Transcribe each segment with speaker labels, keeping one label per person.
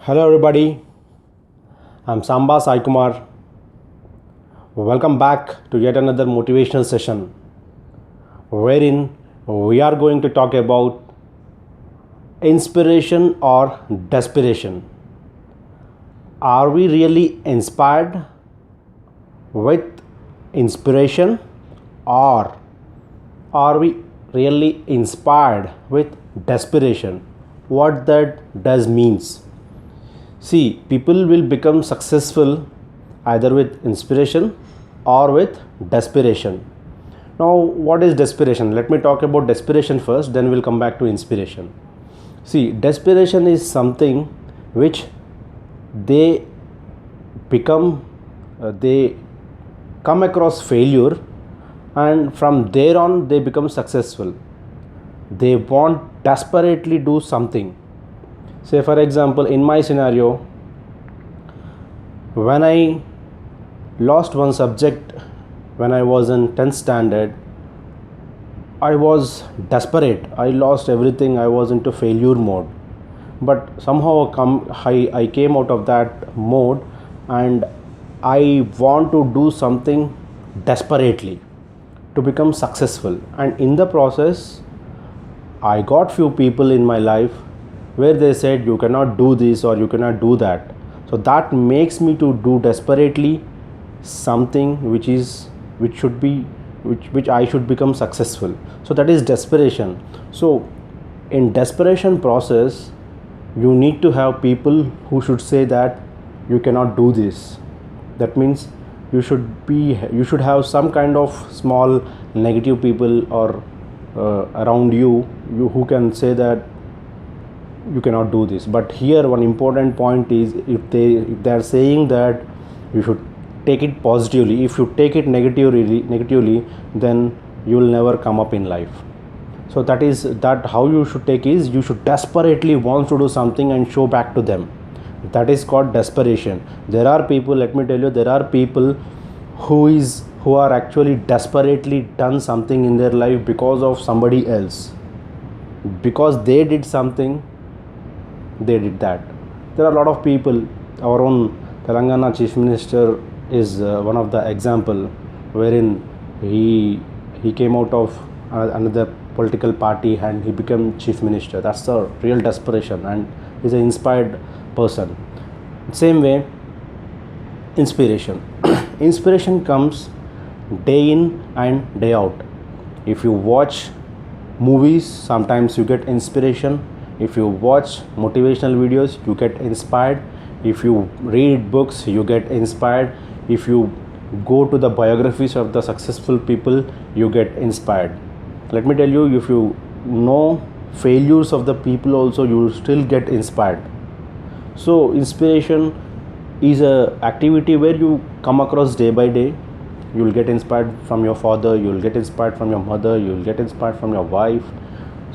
Speaker 1: Hello everybody, I'm Samba Sai Kumar. Welcome back to yet another motivational session wherein we are going to talk about inspiration or desperation. Are we really inspired with inspiration, or are we really inspired with desperation? What that does means. See, people will become successful either with inspiration or with desperation. Now, what is desperation? Let me talk about desperation first, then we'll come back to inspiration. See, desperation is something which they become, they come across failure, and from there on they become successful. They want desperately do something. Say for example, in my scenario, when I lost one subject when I was in 10th standard, I was desperate. I lost everything. I was into failure mode. But somehow I came out of that mode, and I want to do something desperately to become successful. And in the process, I got few people in my life where they said you cannot do this or you cannot do that. So that makes me to do desperately something which I should become successful. So that is desperation. So in desperation process, you need to have people who should say that you cannot do this. That means you should have some kind of small negative people or around you who can say that you cannot do this. But here one important point is, if they are saying that, you should take it positively. If you take it negatively, then you will never come up in life. So that how you should take is, you should desperately want to do something and show back to them. That is called desperation. There are people, let me tell you, there are people who are actually desperately done something in their life because of somebody else. Because they did something, they did that. There are a lot of people. Our own Telangana Chief Minister is one of the example, wherein he came out of another political party and he became Chief Minister. That's the real desperation, and is an inspired person. Same way, inspiration. Inspiration comes day in and day out. If you watch movies, sometimes you get inspiration. If you watch motivational videos, you get inspired. If you read books, you get inspired. If you go to the biographies of the successful people, you get inspired. Let me tell you, if you know failures of the people also, you will still get inspired. So inspiration is a activity where you come across day by day. You will get inspired from your father, you will get inspired from your mother, you will get inspired from your wife.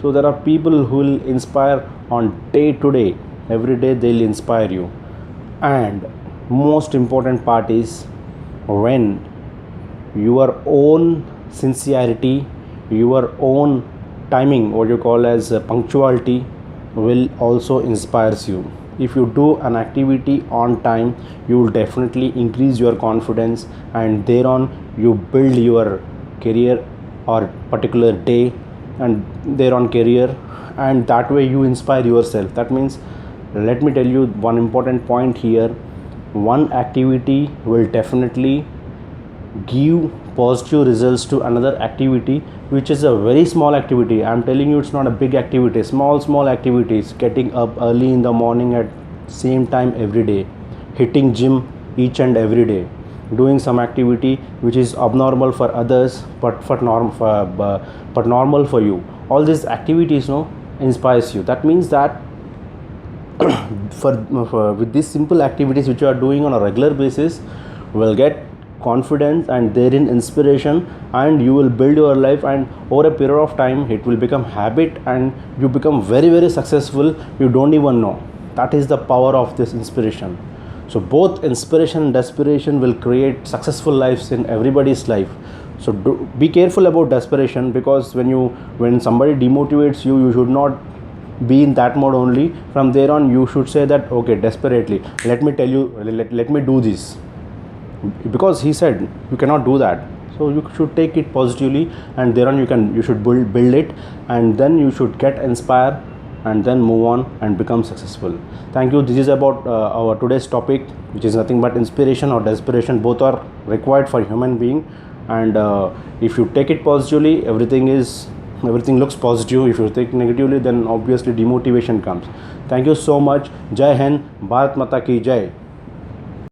Speaker 1: So there are people who will inspire on day to day. Every day they'll inspire you. And most important part is, when your own sincerity, your own timing, what you call as punctuality, will also inspires you. If you do an activity on time, you will definitely increase your confidence, and thereon you build your career or particular day and thereon career, and that way you inspire yourself. That means, let me tell you one important point here. One activity will definitely give positive results to another activity, which is a very small activity. I'm telling you, it's not a big activity. Small activities, getting up early in the morning at same time every day, hitting gym each and every day, doing some activity which is abnormal for others but normal for you. All these activities inspires you. That means that for with these simple activities which you are doing on a regular basis, will get confidence and therein inspiration, and you will build your life, and over a period of time it will become habit, and you become very, very successful. You don't even know. That is the power of this inspiration. So both inspiration and desperation will create successful lives in everybody's life. So be careful about desperation, because when somebody demotivates you, you should not be in that mode only. From there on you should say that okay, desperately, let me tell you, let me do this, because he said you cannot do that. So you should take it positively, and thereon you should build it, and then you should get inspired, and then move on and become successful. Thank you. This is about our today's topic, which is nothing but inspiration or desperation. Both are required for human being, and if you take it positively, everything looks positive. If you take negatively, then obviously demotivation comes. Thank you so much. Jai Hind. Bharat Mata ki Jai.